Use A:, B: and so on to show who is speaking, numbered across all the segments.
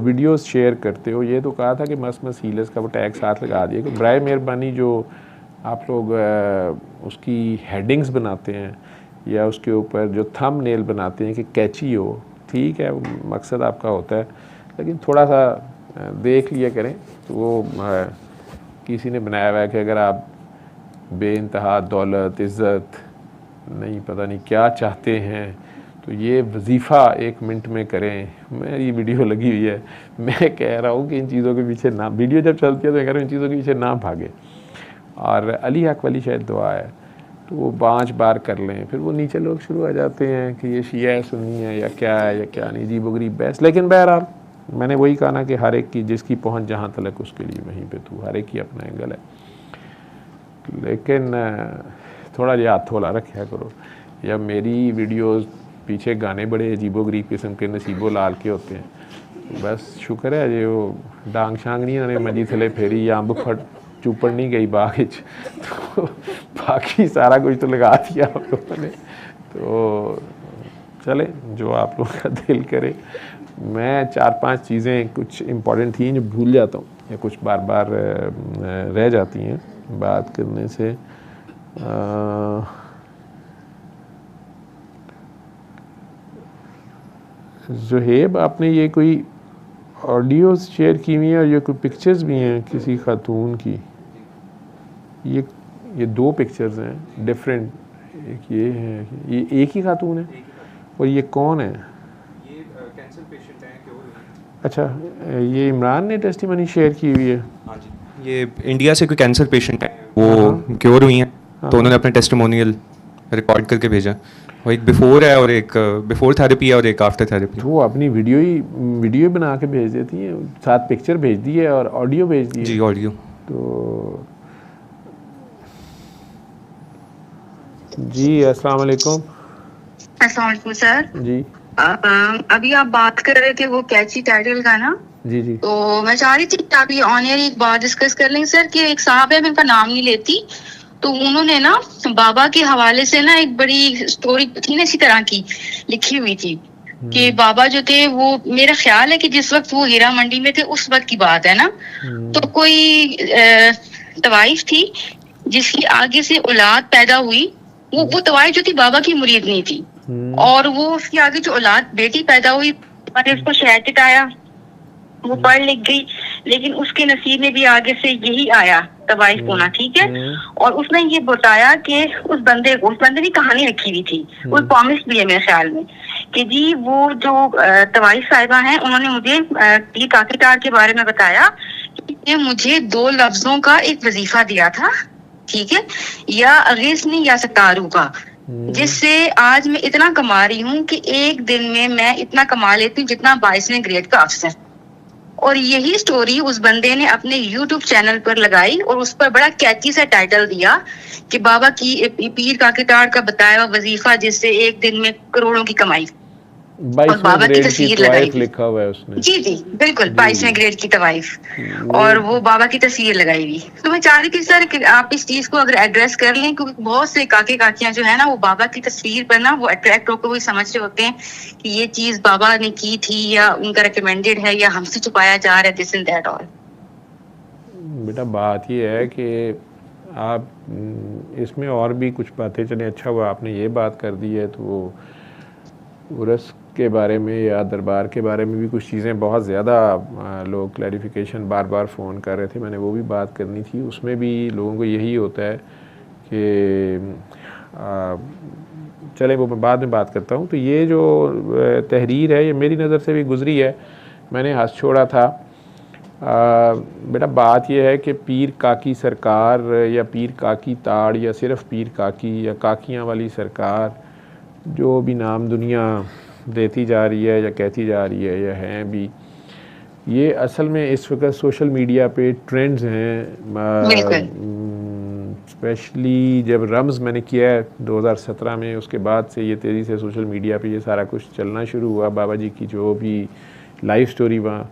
A: Videos share करते हो, ये तो कहा था कि मस्त हीलर्स का वो टैग साथ लगा दिया कि बराए मेहरबानी जो आप लोग उसकी हेडिंग्स बनाते हैं या उसके ऊपर जो थंबनेल बनाते हैं कि कैची हो, ठीक है मकसद आपका होता है, लेकिन थोड़ा सा देख लिया करें। तो वो किसी ने बनाया हुआ है कि अगर आप बेइंतहा दौलत इज़्ज़त नहीं पता नहीं क्या चाहते हैं तो ये वजीफ़ा 1 मिनट में करें। मेरी वीडियो लगी हुई है, मैं कह रहा हूँ कि इन चीज़ों के पीछे ना, वीडियो जब चलती है तो मैं कह रहा हूँ इन चीज़ों के पीछे ना भागे। और अली हक वाली शायद दुआ है तो वो 5 बार कर लें, फिर वो नीचे लोग शुरू आ जाते हैं कि ये शिया है सुन्नी है या क्या है या क्या नहीं, अजीब गरीब बहस। लेकिन बहरहाल मैंने वही कहा ना कि हर एक की जिसकी पहुँच जहाँ तलक उसके लिए वहीं पे तू, हर एक की अपना एंगल है। लेकिन थोड़ा ये हाथ थोड़ा रखा करो। या मेरी वीडियोस पीछे गाने बड़े अजीबो गरीब किस्म के नसीबो लाल के होते हैं, बस शुक्र है जो डांग शांग नहीं उन्होंने मजी थले फेरी या अम्ब फट चुपड़ नहीं गई बाग तो बाकी सारा कुछ तो लगा दिया आप लोगों ने। तो चले जो आप लोगों का दिल करे। मैं 4-5 चीज़ें कुछ इम्पॉर्टेंट थी जो भूल जाता हूँ या कुछ बार बार रह जाती हैं बात करने से। ज़ुहेब आपने ये कोई ऑडियोज़ शेयर की हुई हैं और ये कोई पिक्चर्स भी हैं किसी खातून की? ये 2 पिक्चर्स हैं डिफरेंट, एक ये है, ये एक ही खातून है और ये कौन है?
B: ये कैंसर पेशेंट हैं क्योर।
A: अच्छा, ये इमरान ने टेस्टिमनी शेयर की हुई है?
B: हाँ जी, ये इंडिया से कोई कैंसर पेशेंट है, वो क्योर हुई हैं, तो उन्होंने अपने टेस्टिमोनियल रिकॉर्ड करके भेजा। और एक बिफोर है और एक बिफोर थेरेपी है और एक आफ्टर थेरेपी।
A: तो वो अपनी वीडियो बना के भेज देती हैं, साथ पिक्चर भेज दी है और ऑडियो भेज दी है।
B: जी ऑडियो।
A: तो जी अस्सलाम वालेकुम।
C: अस्सलाम वालेकुम सर
A: जी
C: अभी आप बात कर रहे थे वो कैची टाइटल का ना,
A: जी जी
C: तो मैं चाह रही थी कि आप ये ऑन एयर एक बात डिस्कस कर लेंगे सर कि एक साहब है, मैं उनका नाम नहीं लेती, तो उन्होंने ना बाबा के हवाले से ना एक बड़ी स्टोरी थी ना इसी तरह की लिखी हुई थी कि बाबा जो थे वो, मेरा ख्याल है कि जिस वक्त वो हीरा मंडी में थे उस वक्त की बात है ना, तो कोई तवाइफ थी जिसकी आगे से औलाद पैदा हुई, वो तवाइफ जो थी बाबा की मुरीद नहीं थी, और वो उसकी आगे जो औलाद बेटी पैदा हुई मैंने उसको शहर चिटाया, वो पढ़ लिख गई, लेकिन उसके नसीब में भी आगे से यही आया तवाइफ होना, ठीक है। और उसने ये बताया कि उस बंदे की कहानी लिखी हुई थी, वो प्रॉमिस भी है मेरे ख्याल में कि जी वो जो तवाइफ साहिबा हैं उन्होंने मुझे पीर काकीटार के बारे में बताया कि मुझे 2 लफ्जों का एक वजीफा दिया था, ठीक है, या अगीसनी या सतारू का, जिससे आज मैं इतना कमा रही हूँ कि एक दिन में मैं इतना कमा लेती हूँ जितना 22वें ग्रेड का अफसर। और यही स्टोरी उस बंदे ने अपने YouTube चैनल पर लगाई और उस पर बड़ा कैची सा टाइटल दिया कि बाबा की पीर काकीटार का बताया हुआ वजीफा जिससे एक दिन में करोड़ों की कमाई, और बाबा की तस्वीर लगाई
A: लिखा हुआ है उसने।
C: जी जी बिल्कुल 22वें ग्रेड की तवाइफ, और वो बाबा की तस्वीर लगाई हुई। तो मैं चाह रही थी सर कि आप इस चीज को अगर एड्रेस कर लें, क्योंकि बहुत से काके काकियां जो है ना वो बाबा की तस्वीर पर ना वो अट्रैक्ट होकर वही समझ रहे होते हैं कि ये चीज बाबा ने की थी या उनका रिकमेंडेड है या हमसे छुपाया जा रहा है, दिस एंड दैट ऑल।
A: बेटा बात ये है कि आप इसमें और भी कुछ बातें चलें, अच्छा हुआ आपने ये बात कर दी है। तो वो उर्स के बारे में या दरबार के बारे में भी कुछ चीज़ें बहुत ज़्यादा लोग क्लैरिफिकेशन बार बार फ़ोन कर रहे थे, मैंने वो भी बात करनी थी। उसमें भी लोगों को यही होता है कि चले वो मैं बाद में बात करता हूँ। तो ये जो तहरीर है ये मेरी नज़र से भी गुज़री है, मैंने हाथ छोड़ा था। बेटा बात यह है कि पीर काकी सरकार या पीर काकी ताड़ या सिर्फ़ पीर काकी या काकियाँ वाली सरकार, जो भी नाम दुनिया देती जा रही है या कहती जा रही है या हैं भी, ये असल में इस वक्त सोशल मीडिया पे ट्रेंड्स हैं। स्पेशली जब रम्ज़ मैंने किया है 2017 में, उसके बाद से ये तेज़ी से सोशल मीडिया पे ये सारा कुछ चलना शुरू हुआ। बाबा जी की जो भी लाइव स्टोरी वहाँ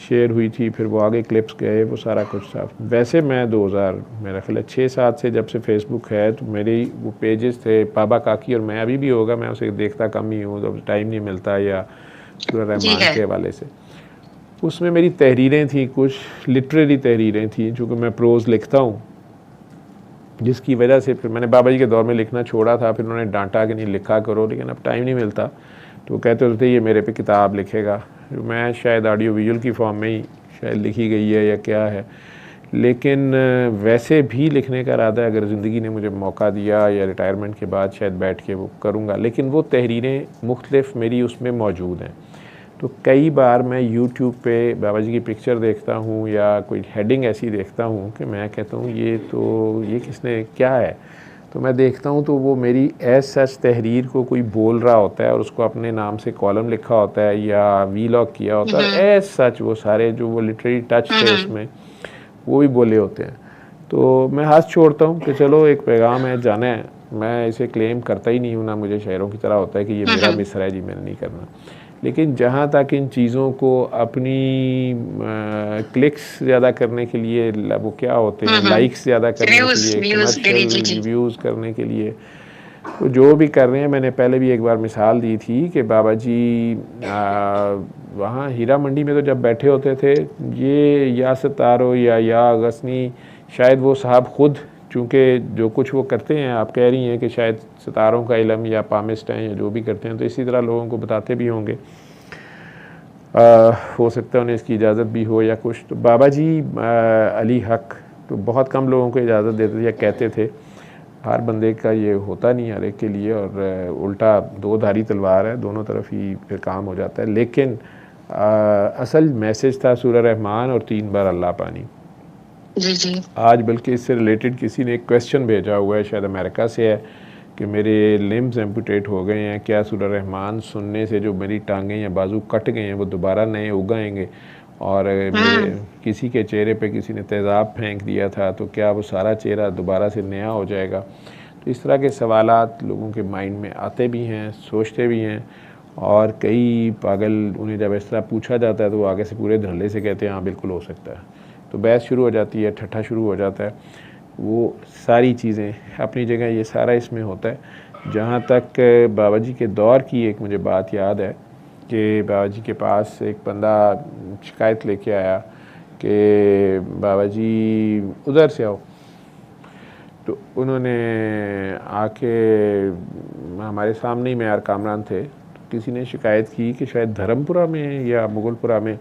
A: शेयर हुई थी, फिर वो आगे क्लिप्स गए, वो सारा कुछ था। वैसे मैं 2000 मेरा ख्याल है 6-7 से जब से फेसबुक है तो मेरे वो पेजेस थे बाबा काकी, और मैं अभी भी होगा, मैं उसे देखता कम ही हूँ, तो टाइम नहीं मिलता या सूरह रहमान के हवाले से। उसमें मेरी तहरीरें थी, कुछ लिटरेरी तहरीरें थी, चूँकि मैं प्रोज़ लिखता हूँ, जिसकी वजह से फिर मैंने बाबा जी के दौर में लिखना छोड़ा था। फिर उन्होंने डांटा कि नहीं लिखा करो, लेकिन अब टाइम नहीं मिलता, तो वो कहते रहते ये मेरे पे किताब लिखेगा। मैं शायद ऑडियो विजुअल की फॉर्म में ही शायद लिखी गई है या क्या है, लेकिन वैसे भी लिखने का इरादा है। अगर ज़िंदगी ने मुझे मौका दिया या रिटायरमेंट के बाद शायद बैठ के वो करूँगा, लेकिन वो तहरीरें मुख्तलिफ मेरी उसमें मौजूद हैं। तो कई बार मैं यूट्यूब पे बाबा जी की पिक्चर देखता हूँ या कोई हेडिंग ऐसी देखता हूँ कि मैं कहता हूँ ये किसने क्या है, तो मैं देखता हूँ तो वो मेरी एज सच तहरीर को कोई बोल रहा होता है और उसको अपने नाम से कॉलम लिखा होता है या वीलॉग किया होता है, एज सच वो सारे जो वो लिटरेरी टच थे उसमें वो भी बोले होते हैं। तो मैं हाथ छोड़ता हूँ कि चलो एक पैगाम है, जाना है। मैं इसे क्लेम करता ही नहीं हूँ, ना मुझे शायरों की तरह होता है कि ये मेरा मिसरा है जी, मैंने नहीं करना। लेकिन जहाँ तक इन चीज़ों को अपनी क्लिक्स ज़्यादा करने के लिए, वो क्या होते हैं, लाइक्स ज़्यादा करने के लिए, कमर्शियल रिव्यूज़ करने के लिए, तो जो भी कर रहे हैं, मैंने पहले भी एक बार मिसाल दी थी कि बाबा जी वहाँ हीरा मंडी में तो जब बैठे होते थे, ये या सितारो या गसनी, शायद वो साहब ख़ुद, चूँकि जो कुछ वो करते हैं, आप कह रही हैं कि शायद सितारों का इल्म या पामिस्ट हैं या जो भी करते हैं, तो इसी तरह लोगों को बताते भी होंगे। हो सकता है उन्हें इसकी इजाज़त भी हो या कुछ। तो बाबा जी अली हक तो बहुत कम लोगों को इजाज़त देते थे या कहते थे, हर बंदे का ये होता नहीं हर एक के लिए, और उल्टा दो धारी तलवार है, दोनों तरफ ही फिर काम हो जाता है। लेकिन असल मैसेज था सूरह रहमान और 3 बार अल्लाह पानी।
C: जी।
A: आज बल्कि इससे रिलेटेड किसी ने एक क्वेश्चन भेजा हुआ है, शायद अमेरिका से है, कि मेरे लिम्स एम्पुटेट हो गए हैं, क्या सूरह रहमान सुनने से जो मेरी टांगें या बाजू कट गए हैं वो दोबारा नए उगाएंगे, और मेरे किसी के चेहरे पे किसी ने तेज़ाब फेंक दिया था तो क्या वो सारा चेहरा दोबारा से नया हो जाएगा। तो इस तरह के सवालात लोगों के माइंड में आते भी हैं, सोचते भी हैं, और कई पागल, उन्हें जब इस तरह पूछा जाता है तो वो आगे से पूरे धड़ल्ले से कहते हैं हाँ बिल्कुल हो सकता है। तो बहस शुरू हो जाती है, ठट्ठा शुरू हो जाता है। वो सारी चीज़ें अपनी जगह, ये सारा इसमें होता है। जहाँ तक बाबा जी के दौर की एक मुझे बात याद है कि बाबा जी के पास एक बंदा शिकायत लेके आया कि बाबा जी उधर से आओ। तो उन्होंने आके हमारे सामने ही मेयर कामरान थे, तो किसी ने शिकायत की कि शायद धर्मपुरा में या मुगलपुरा में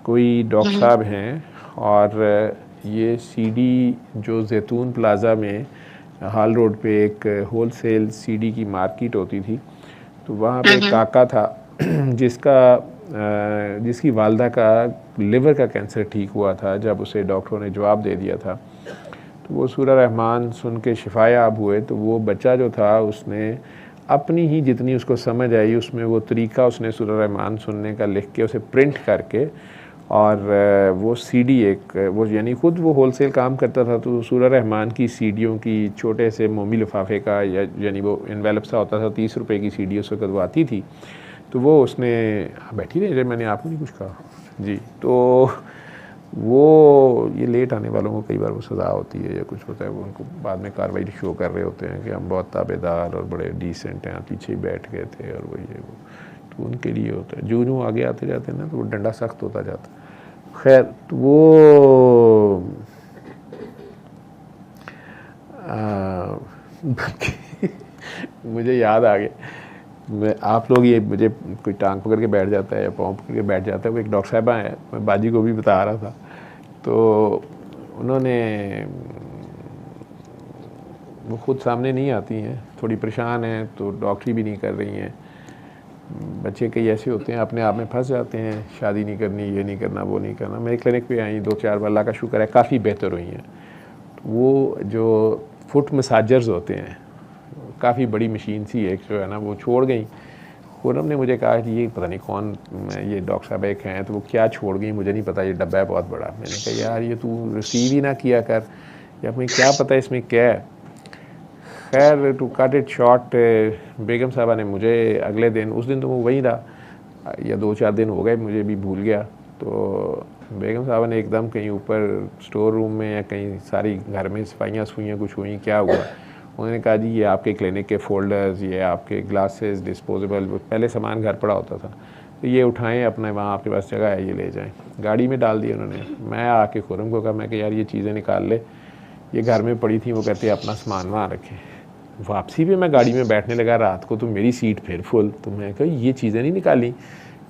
A: कोई डॉक्टर साहब हैं, और ये सीडी जो जैतून प्लाज़ा में हाल रोड पे एक होलसेल सीडी की मार्केट होती थी, तो वहाँ पे एक काका था जिसकी वालदा का लिवर का कैंसर ठीक हुआ था। जब उसे डॉक्टरों ने जवाब दे दिया था तो वो सूरह रहमान सुन के शिफायाब हुए। तो वो बच्चा जो था उसने अपनी ही जितनी उसको समझ आई उसमें वो तरीका उसने सूरह रहमान सुनने का लिख के उसे प्रिंट करके, और वो सीडी वो यानी ख़ुद वो होलसेल काम करता था, तो सूरह रहमान की सीडियों की छोटे से मोमी लिफाफे का यानी वो इन्वेलप सा होता था, 30 रुपए की सीडी उस वक्त वो आती थी। तो वो उसने बैठी रही, मैंने आपको नहीं कुछ कहा जी। तो वो ये लेट आने वालों को कई बार वो सज़ा होती है या कुछ होता है, वो उनको बाद में कार्रवाई शो कर रहे होते हैं कि हम बहुत ताबेदार और बड़े डिसेंट हैं, पीछे ही बैठ गए थे और वो ये वो, तो उनके लिए होता है। जो आगे आते जाते हैं ना तो वो डंडा सख्त होता जाता है। खैर, तो वो मुझे याद आ गया, आप लोग ये मुझे कोई टांग पकड़ के बैठ जाता है या पाँव पकड़ के बैठ जाता है। वो एक डॉक्टर साहबा है, मैं बाजी को भी बता रहा था, तो उन्होंने वो ख़ुद सामने नहीं आती हैं, थोड़ी परेशान हैं, तो डॉक्टरी भी नहीं कर रही हैं। बच्चे कई ऐसे होते हैं अपने आप में फंस जाते हैं, शादी नहीं करनी, ये नहीं करना, वो नहीं करना। मेरे क्लिनिक पे आई 2-4 बार, अल्लाह का शुक्र है काफ़ी बेहतर हुई हैं। वो जो फुट मसाजर्स होते हैं, काफ़ी बड़ी मशीन सी एक जो है ना, वो छोड़ गई। खुरम ने मुझे कहा कि ये पता नहीं कौन, ये डॉक्टर साहब एक हैं, तो वो क्या छोड़ गई मुझे नहीं पता, ये डब्बा है बहुत बड़ा। मैंने कहा यार ये तू रिसीव ही ना किया कर, या मुझे क्या पता इसमें क्या है। खैर, टू कट इट शॉर्ट, बेगम साहबा ने मुझे अगले दिन, उस दिन तो वो वहीं रहा, या 2-4 दिन हो गए, मुझे भी भूल गया। तो बेगम साहबा ने एकदम कहीं ऊपर स्टोर रूम में या कहीं सारी घर में सफाइयाँ कुछ हुई, क्या हुआ। उन्होंने कहा जी ये आपके क्लिनिक के फ़ोल्डर्स, ये आपके ग्लासेस, डिस्पोजेबल, पहले सामान घर पड़ा होता था, तो ये उठाएं अपने, वहाँ आपके पास जगह है, ये ले जाएं। गाड़ी में डाल दिया उन्होंने। मैं आके खुरम को कहा, मैं कि यार ये चीज़ें निकाल ले, ये घर में पड़ी थी। वो कहते अपना सामान वहाँ रखें। वापसी भी मैं गाड़ी में बैठने लगा रात को, तो मेरी सीट फिर फुल। तो मैं कहा ये चीज़ें नहीं निकाली।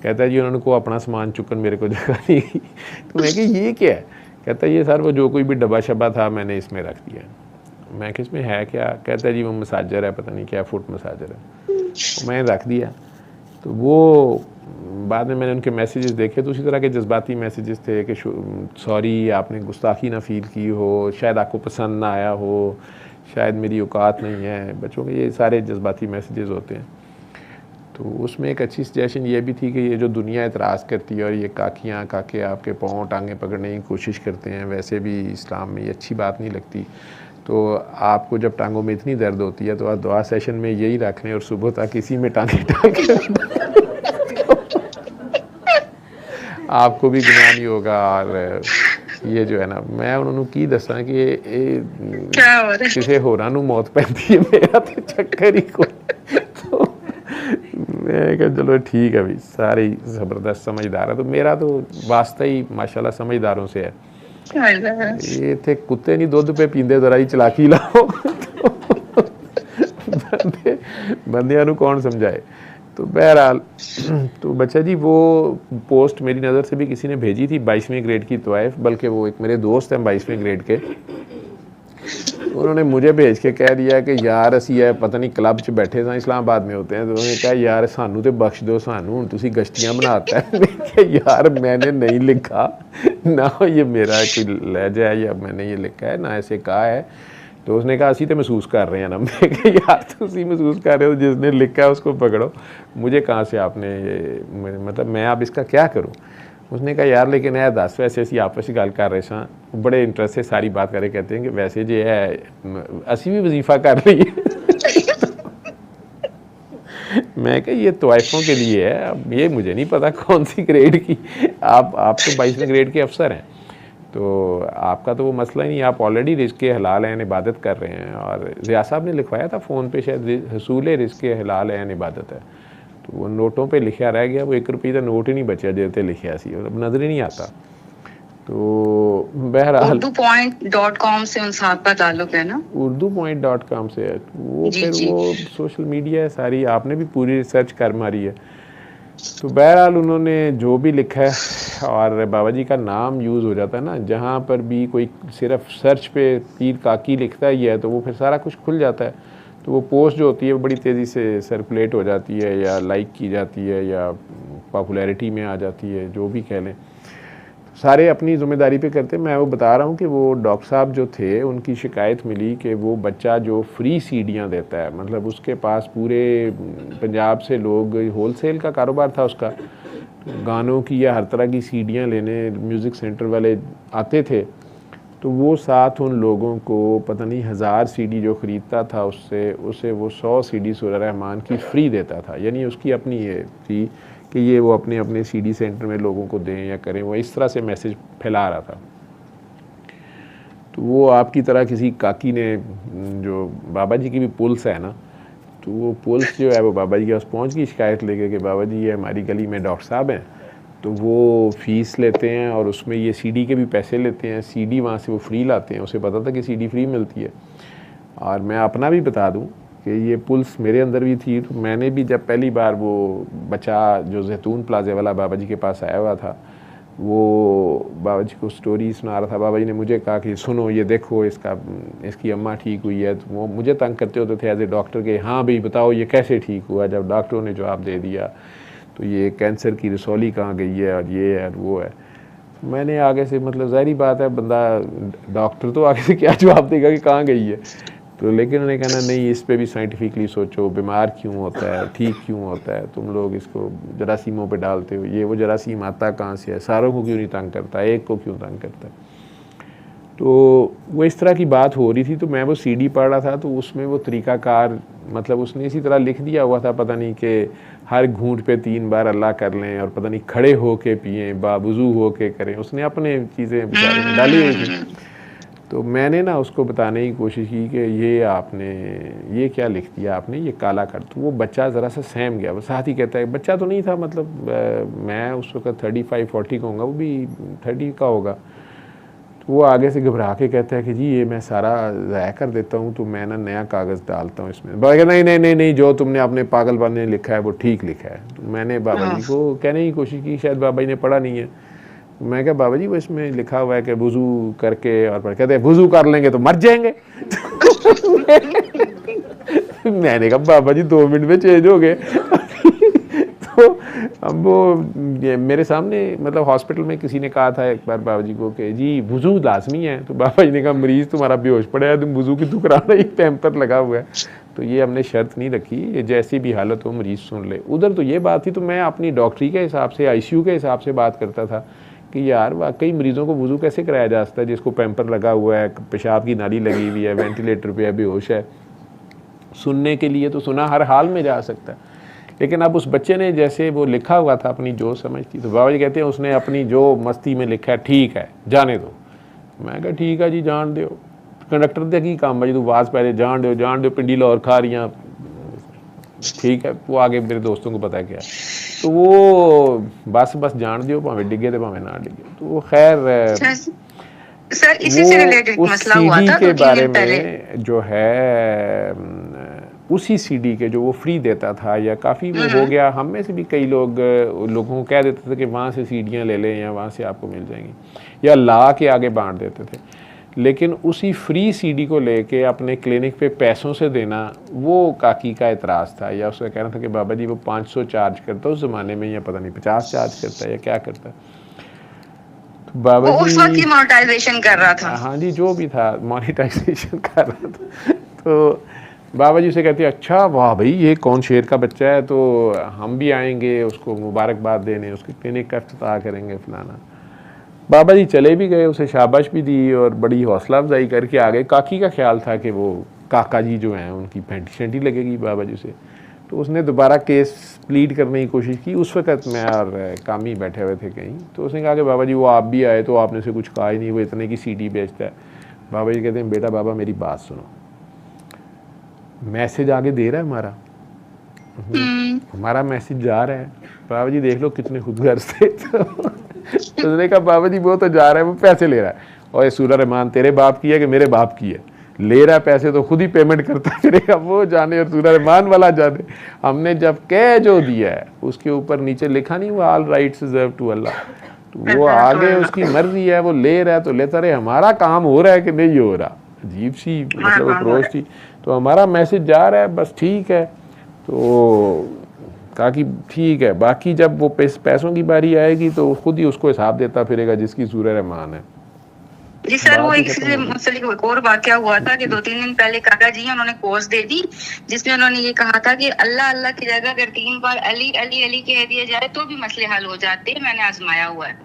A: कहता है जी उन्होंने को अपना सामान चुकन मेरे को जगह नहीं गई। तो मैं कि ये क्या है? कहता है ये सर वो जो कोई भी डब्बा शब्बा था मैंने इसमें रख दिया। मैं कि इसमें है क्या? कहता है जी वो मसाजर है, पता नहीं क्या फुट मसाजर है। तो मैंने रख दिया। तो वो बाद में मैंने उनके मैसेजेस देखे, तो उसी तरह के जज्बाती मैसेजेस थे कि सॉरी आपने गुस्ताखी ना फील की हो, शायद आपको पसंद ना आया हो, शायद मेरी औकात नहीं है। बच्चों के ये सारे जज्बाती मैसेजेस होते हैं। तो उसमें एक अच्छी सजेशन ये भी थी कि ये जो दुनिया एतराज़ करती है और ये काकियाँ काके आपके पाँव टांगें पकड़ने की कोशिश करते हैं, वैसे भी इस्लाम में ये अच्छी बात नहीं लगती। तो आपको जब टांगों में इतनी दर्द होती है तो आप दुआ सेशन में यही रख लें और सुबह तक इसी में टांगे आपको भी गुनाह नहीं होगा। और ये जो है ना, मैं उन्होंने की दसा कि किसी होरां नूं मौत पैंदी है, मेरा तो चक्कर ही कोई। तो मैं कहा चलो ठीक है भाई, सारे ज़बरदस्त समझदार है। तो मेरा तो वास्ता ही माशाल्लाह समझदारों से है। ये थे कुत्ते नहीं दुध पे पींदे, जरा ही चलाकी लाओ। बंदियां नूं कौन समझाए। तो बहरहाल तो बच्चा जी वो पोस्ट मेरी नज़र से भी किसी ने भेजी थी 22वें ग्रेड की तवाइफ, बल्कि वो एक मेरे दोस्त हैं 22वें ग्रेड के, उन्होंने मुझे भेज के कह दिया कि यार असी है पता नहीं क्लब च बैठे थे इस्लामाबाद में होते हैं। तो उन्होंने कहा यार सानू तो बख्श दो, सानू हुण तुसी गश्तियाँ बनाता है। मैं कहा यार मैंने नहीं लिखा ना, ये मेरा कोई लहजा है या मैंने ये लिखा है ना ऐसे कहा है। तो उसने कहा असी तो महसूस कर रहे हैं ना। मैं कहा यार तुसी महसूस कर रहे हो, जिसने लिखा है उसको पकड़ो, मुझे कहाँ से आपने ये मतलब मैं अब इसका क्या करूँ। उसने कहा यार लेकिन है दस वैसे असी आपस गल कर रहे सा, बड़े इंटरेस्ट से सारी बात करे, कहते हैं कि वैसे जो है असी भी वजीफा कर रही है। मैं कहा ये तवाइफों के लिए है, अब ये मुझे नहीं पता कौन सी ग्रेड की। आप तो 22वें ग्रेड के अफसर हैं, तो आपका तो वो मसला ही नहीं, आप ऑलरेडी रिज़्क़ हलाल हैं इबादत कर रहे हैं। और रिया साहब ने लिखवाया था फ़ोन पे शायद हसूल रिज़्क़ हलाल है इबादत है, तो वो नोटों पे लिखा रह गया, वो 1 रुपये का नोट ही नहीं बचा जो लिखा सी, मतलब नज़र ही नहीं आता। तो बहरहाल
C: urdu.com से उन साहब का ताल्लुक है ना?
A: urdu.com से है वो। फिर वो सोशल मीडिया है सारी, आपने भी पूरी रिसर्च कर मारी है। तो बहरहाल उन्होंने जो भी लिखा है, और बाबा जी का नाम यूज़ हो जाता है ना, जहाँ पर भी कोई सिर्फ सर्च पे पीर काकी लिखता ही है तो वो फिर सारा कुछ खुल जाता है। तो वो पोस्ट जो होती है वो बड़ी तेज़ी से सर्कुलेट हो जाती है या लाइक की जाती है या पॉपुलैरिटी में आ जाती है, जो भी कह लें। सारे अपनी ज़िम्मेदारी पे करते हैं। मैं वो बता रहा हूँ कि वो डॉक्टर साहब जो थे उनकी शिकायत मिली कि वो बच्चा जो फ्री सीडियाँ देता है, मतलब उसके पास पूरे पंजाब से लोग, होलसेल का कारोबार था उसका, गानों की या हर तरह की सीडियाँ लेने म्यूज़िक सेंटर वाले आते थे। तो वो साथ उन लोगों को पता नहीं 1000 सीडी जो ख़रीदता था उसे वो 100 सीडी सूरह रहमान की फ्री देता था। यानी उसकी अपनी ये थी कि ये वो अपने अपने सीडी सेंटर में लोगों को दें या करें, वो इस तरह से मैसेज फैला रहा था। तो वो आपकी तरह किसी काकी ने, जो बाबा जी की भी पुलिस है ना, तो वो पुलिस जो है वो बाबा जी के पास पहुँच गई शिकायत लेके कि बाबा जी ये हमारी गली में डॉक्टर साहब हैं, तो वो फ़ीस लेते हैं और उसमें ये सीडी के भी पैसे लेते हैं, सीडी वहाँ से वो फ्री लाते हैं। उसे पता था कि सीडी फ्री मिलती है। और मैं अपना भी बता दूँ कि ये पुल्स मेरे अंदर भी थी। तो मैंने भी जब पहली बार वो बच्चा जो जैतून प्लाजे वाला बाबा जी के पास आया हुआ था, वो बाबा जी को स्टोरी सुना रहा था, बाबा जी ने मुझे कहा कि सुनो ये देखो इसकी अम्मा ठीक हुई है। तो वो मुझे तंग करते होते थे एज ए डॉक्टर के, हाँ भाई बताओ ये कैसे ठीक हुआ। जब डॉक्टरों ने जवाब दे दिया तो ये कैंसर की रसौली कहाँ गई है और ये है और वो है। मैंने आगे से, मतलब ज़ाहिरी बात है बंदा डॉक्टर तो आगे से क्या जवाब देगा कि कहाँ गई है। तो लेकिन उन्होंने कहना नहीं, इस पे भी साइंटिफिकली सोचो, बीमार क्यों होता है, ठीक क्यों होता है, तुम लोग इसको जरासीमों पे डालते हो, ये वो जरासीम आता कहाँ से है, सारों को क्यों नहीं तंग करता, एक को क्यों तंग करता है। तो वो इस तरह की बात हो रही थी। तो मैं वो सीडी पढ़ रहा था, तो उसमें वो तरीक़ाकार, मतलब उसने इसी तरह लिख दिया हुआ था, पता नहीं कि हर घूंट पे 3 बार अल्लाह कर लें और पता नहीं खड़े हो के पिएँ, बावुज़ू हो के करें, उसने अपने चीज़ें बेचारे में डाली हुई थी। तो मैंने ना उसको बताने की कोशिश की कि ये क्या लिख दिया आपने, ये काला कर। तो वो बच्चा ज़रा सा सहम गया। वो साथ ही कहता है, बच्चा तो नहीं था, मतलब मैं उस वक्त 35-40 का होगा, वो भी 30 का होगा। तो वो आगे से घबरा के कहता है कि जी ये मैं सारा ज़ाया कर देता हूँ, तो मैं ना नया कागज़ डालता हूँ इसमें। बाबा कहता नहीं, जो तुमने अपने पागलपन ने लिखा है वो ठीक लिखा है। तो मैंने बाबा जी को कहने की कोशिश की, शायद बाबा जी ने पढ़ा नहीं है। मैं क्या बाबा जी वो इसमें लिखा हुआ है कि वुज़ू करके और कहते हैं वुज़ू कर लेंगे तो मर जाएंगे। मैंने कहा बाबा जी 2 मिनट में चेंज हो गए। तो अब वो मेरे सामने, मतलब हॉस्पिटल में किसी ने कहा था एक बार बाबा जी को कि जी वुज़ू लाजमी है। तो बाबा जी ने कहा मरीज़ तुम्हारा बेहोश पड़ा है, तुम वुज़ू की दुख रहा, एक पैम्पर लगा हुआ है। तो ये हमने शर्त नहीं रखी, ये जैसी भी हालत हो मरीज़ सुन ले। उधर तो ये बात थी, तो मैं अपनी डॉक्टरी के हिसाब से, ICU के हिसाब से बात करता था कि यार वाकई मरीज़ों को वुज़ू कैसे कराया जा सकता है, जिसको पैम्पर लगा हुआ है, पेशाब की नाली लगी हुई है, वेंटिलेटर पे है, बेहोश है। सुनने के लिए तो सुना हर हाल में जा सकता है, लेकिन अब उस बच्चे ने जैसे वो लिखा हुआ था अपनी जो समझ थी, तो बाबा जी कहते हैं उसने अपनी जो मस्ती में लिखा है ठीक है जाने दो। मैं कहा ठीक है जी जान दो। कंडक्टर दे की काम भाई, तू आवाज़ पहले जान दो, पिंडी लाहौर खा रही, ठीक है। वो आगे मेरे दोस्तों को पता है क्या है, तो वो बस जान दियो, भावें डिगे तो भावें ना डिगे। तो वो खैर
C: सर इसी से रिलेटेड मसला हुआ था
A: के बारे में जो है, उसी CD के जो वो फ्री देता था या काफ़ी वो हो गया, हम में से भी कई लोगों को कह देते थे कि वहाँ से सीडियाँ ले लें या वहाँ से आपको मिल जाएंगी, या ला के आगे बांट देते थे। लेकिन उसी फ्री CD को लेके अपने क्लिनिक पे पैसों से देना, वो काकी का एतराज़ था, या उसका कहना था कि बाबा जी वो 500 चार्ज करता उस ज़माने में, या पता नहीं 50 चार्ज करता है या क्या करता है। तो बाबा जी
C: उस वक्त मोनेटाइजेशन कर रहा था।
A: हाँ जी, जो भी था मोनेटाइजेशन कर रहा था। तो बाबा जी से कहते हैं अच्छा वाह भाई ये कौन शेर का बच्चा है, तो हम भी आएंगे उसको मुबारकबाद देने, उसके क्लिनिक का इफ्तिताह करेंगे फलाना। बाबा जी चले भी गए, उसे शाबाश भी दी और बड़ी हौसला अफजाई करके आ गए। काकी का ख्याल था कि वो काका जी जो हैं उनकी पेंटी शेंटी लगेगी बाबा जी से, तो उसने दोबारा केस प्लीड करने की कोशिश की। उस वक्त मैं और कामी बैठे हुए थे कहीं, तो उसने कहा कि बाबा जी वो आप भी आए तो आपने से कुछ कहा ही नहीं, वो इतने की CD बेचता है। बाबा जी कहते हैं बेटा बाबा मेरी बात सुनो, मैसेज आगे दे रहा है हमारा मैसेज जा रहा है, बाबा जी देख लो कितने खुदगर्ज थे। तो उसने कहा बाबा जी वो तो जा रहा है, वो पैसे ले रहा है, और ये सूरह रहमान तेरे बाप की है कि मेरे बाप की है, ले रहा है पैसे तो खुद ही पेमेंट करता फिरेगा, वो जाने और सूरह रहमान वाला जाने। हमने जब कह जो दिया है उसके ऊपर नीचे लिखा नहीं हुआ all rights reserve to Allah, तो वो आगे उसकी मर्जी है, वो ले रहा है तो लेता रहे, हमारा काम हो रहा है कि नहीं हो रहा। अजीब सी मतलब अप्रोच थी। तो हमारा मैसेज जा रहा है बस ठीक है। तो कहा कि ठीक है, बाकी जब वो पैसों की बारी आएगी तो खुद ही उसको हिसाब देता फिरेगा जिसकी सूरह रहमान है।
C: जी सर, वो एक और वाकया हुआ था कि 2-3 दिन पहले काका जी उन्होंने कोर्स दे दी, जिसमें उन्होंने ये कहा था कि अल्लाह अल्लाह की जगह अगर 3 बार अली अली अली कह दिया जाए तो भी मसले हल हो जाते हैं, मैंने आजमाया हुआ है।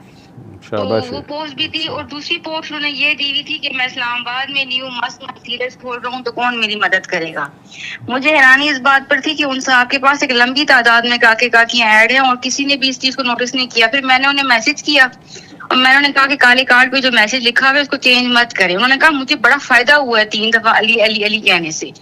C: तो वो पोस्ट भी दी, और दूसरी पोस्ट उन्होंने ये दी हुई थी कि मैं इस्लामाबाद में न्यू मस्क सीरीज खोल रहा हूँ तो कौन मेरी मदद करेगा। मुझे हैरानी इस बात पर थी कि उन साहब के पास एक लंबी तादाद में काके काकियां ऐड हैं और किसी ने भी इस चीज को नोटिस नहीं किया। फिर मैंने उन्हें मैसेज किया और मैंने उन्हें कहा कि काले कार्ड पे जो मैसेज लिखा हुआ है उसको चेंज मत करें। उन्होंने कहा मुझे बड़ा फायदा हुआ है 3 दफा अली अली अली कहने से।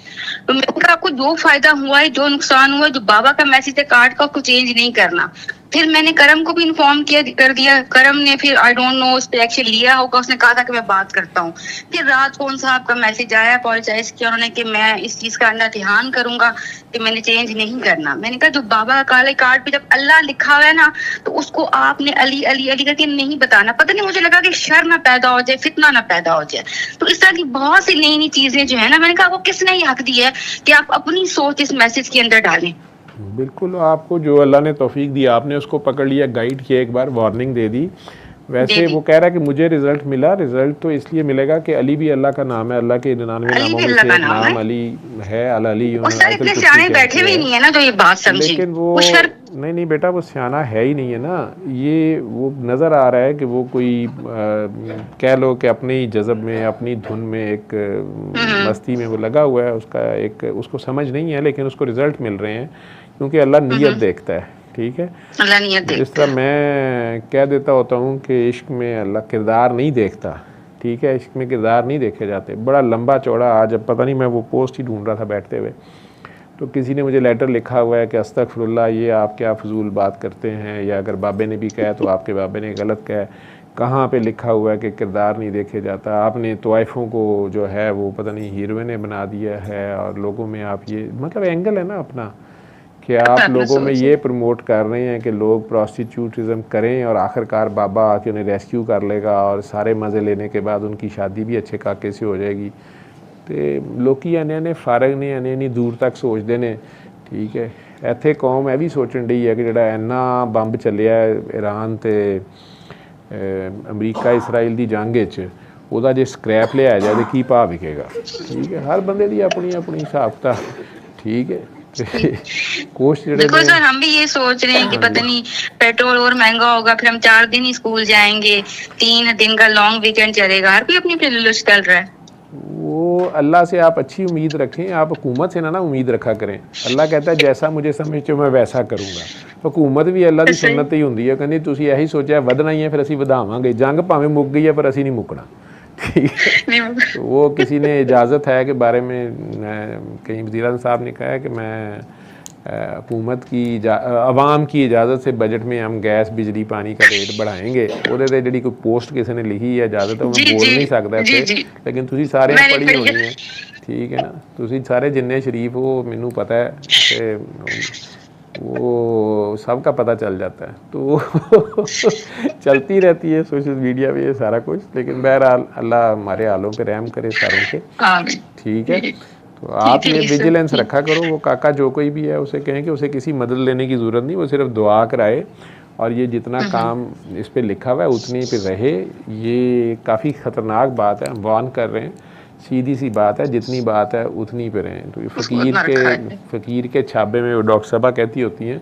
C: तो मैंने कहा आपको जो फायदा हुआ है, जो नुकसान हुआ है, जो बाबा का मैसेज है कार्ड का, उसको चेंज नहीं करना। फिर मैंने करम को भी इन्फॉर्म कर दिया। करम ने फिर आई डोंट नो उस पे एक्शन लिया होगा, उसने कहा था कि मैं बात करता हूँ। फिर रात को उन साहब का मैसेज आया, अपोलोजाइज किया उन्होंने कि मैं इस चीज का अंदर ध्यान करूंगा कि मैंने चेंज नहीं करना। मैंने कहा जो बाबा का काले कार्ड पे जब अल्लाह लिखा हुआ है ना, तो उसको आपने अली अली अली करके नहीं बताना। पता नहीं मुझे लगा कि शर ना पैदा हो जाए, फितना ना पैदा हो जाए। तो इस तरह की बहुत सी नई नई चीजें जो है ना, मैंने कहा वो किसने ये हक दिया है कि आप अपनी सोच इस मैसेज के अंदर डालें।
A: बिल्कुल, आपको जो अल्लाह ने तौफीक दी आपने उसको पकड़ लिया, गाइड किया, एक बार वार्निंग दे दी। वैसे वो कह रहा है कि मुझे रिजल्ट मिला, रिजल्ट तो इसलिए मिलेगा कि अली भी अल्लाह का नाम है, अल्लाह के 99 नामों में से एक नाम अली है, अल अली।
C: इतने सियाने बैठे भी नहीं है ना जो ये बात समझे।
A: लेकिन वो नहीं बेटा वो सियाना है ही नहीं है ना, ये वो नज़र आ रहा है कि वो कोई कह लो कि अपने ही जज़ब में, अपनी धुन में, एक मस्ती में वो लगा हुआ है। उसका एक उसको समझ नहीं है, लेकिन उसको रिजल्ट मिल रहे हैं क्योंकि अल्लाह नीयत देखता है। ठीक है, जिस तरह मैं कह देता होता हूँ कि इश्क में अल्लाह किरदार नहीं देखता, ठीक है, इश्क में किरदार नहीं देखे जाते। बड़ा लंबा चौड़ा, आज अब पता नहीं, मैं वो पोस्ट ही ढूंढ रहा था बैठते हुए, तो किसी ने मुझे लेटर लिखा हुआ है कि अस्तगफिरुल्लाह, ये आप क्या फजूल बात करते हैं, या अगर बाबे ने भी कहा तो आपके बाबे ने गलत कहा। कहाँ पे लिखा हुआ है कि किरदार नहीं देखे जाता? आपने तोइफ़ों को जो है वो पता नहीं हीरोइनें बना दिया है, और लोगों में आप ये मतलब एंगल है ना अपना, कि आप लोगों में ये प्रमोट कर रहे हैं कि लोग प्रोस्टिट्यूटिज़म करें और आखिरकार बाबा आके उन्हें रेस्क्यू कर लेगा और सारे मज़े लेने के बाद उनकी शादी भी अच्छे काके से हो जाएगी। तो लोग इन्ने फारग ने, इन्नी दूर तक सोचते हैं। ठीक है, इत्थे कौम यह भी सोचन डी है कि जिहड़ा इन्ना बंब चलिया ईरान ते अमरीका इसराइल की जंग ਉਹਦਾ जे स्क्रैप लिया जाए तो की भाव विकेगा। ठीक है, हर बंदे की अपनी अपनी हिसाब किताब। ठीक है, कोशिश
C: देखो सर, हम भी ये सोच रहे हैं कि पता नहीं पेट्रोल और महंगा होगा, फिर हम 4 दिन ही स्कूल जाएंगे, 3 दिन का लॉन्ग वीकेंड चलेगा, हर कोई अपनी अपनी चल रहा है।
A: वो अल्लाह से आप अच्छी उम्मीद रखें, आप हुकूमत से ना उम्मीद रखा करें। अल्लाह कहता है जैसा मुझे समझते हो मैं वैसा करूँगा। हुकूमत भी अल्लाह की सुन्नत ही होंगी है, कहती तुसीं यही सोचा वधना ही है, फिर असीं वधावांगे। जंग भावें मुक गई है पर असीं नहीं मुकना। ठीक है, तो वो किसी ने इजाज़त है के बारे में कहीं वज़ीर साहब ने कहा है कि मैं हुकूमत की आवाम की इजाज़त से बजट में हम गैस बिजली पानी का रेट बढ़ाएंगे। वो जी कोई पोस्ट किसी ने लिखी है, इजाज़त है, मैं बोल नहीं सकता इत्थे, लेकिन तुसीं सारे पढ़ी होनी है। ठीक है ना, तुसीं सारे जिन्ने शरीफ हो, मैनू पता है कि वो सबका पता चल जाता है। तो चलती रहती है सोशल मीडिया पे ये सारा कुछ, लेकिन बहरहाल अल्लाह हमारे हालों पे रहम करे सारों के। ठीक है, तो आप ये विजिलेंस रखा करो। वो काका जो कोई भी है उसे कहें कि उसे किसी मदद लेने की ज़रूरत नहीं, वो सिर्फ दुआ कराए, और ये जितना काम इस पे लिखा हुआ है उतनी पे रहे। ये काफ़ी ख़तरनाक बात है, हम वार्न कर रहे हैं, सीधी सी बात है, जितनी बात है उतनी पे रहें। तो ये फ़कीर के छाबे में डॉक्टर साहबा कहती होती हैं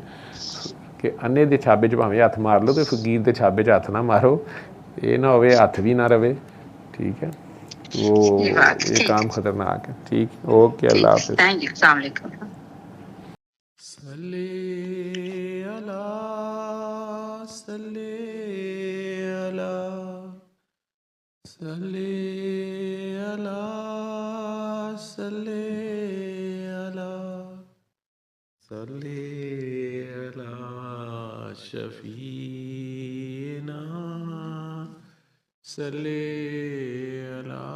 A: कि अन्ने दे छाबे 'च भावें हत्थ मार लो, तो फ़कीर के छाबे 'च हत्थ ना मारो, ये ना होवे हत्थ भी ना रवे। ठीक है, तो ये काम ख़तरनाक है। ठीक, ओके, अल्लाह हाफ़िज़।
C: थैंक यू, अस्सलाम वालेकुम।
A: सल्ले अला सल्ले अला सल्ले अला सल्ले अला सल्ले अला शफीना सल्ले अला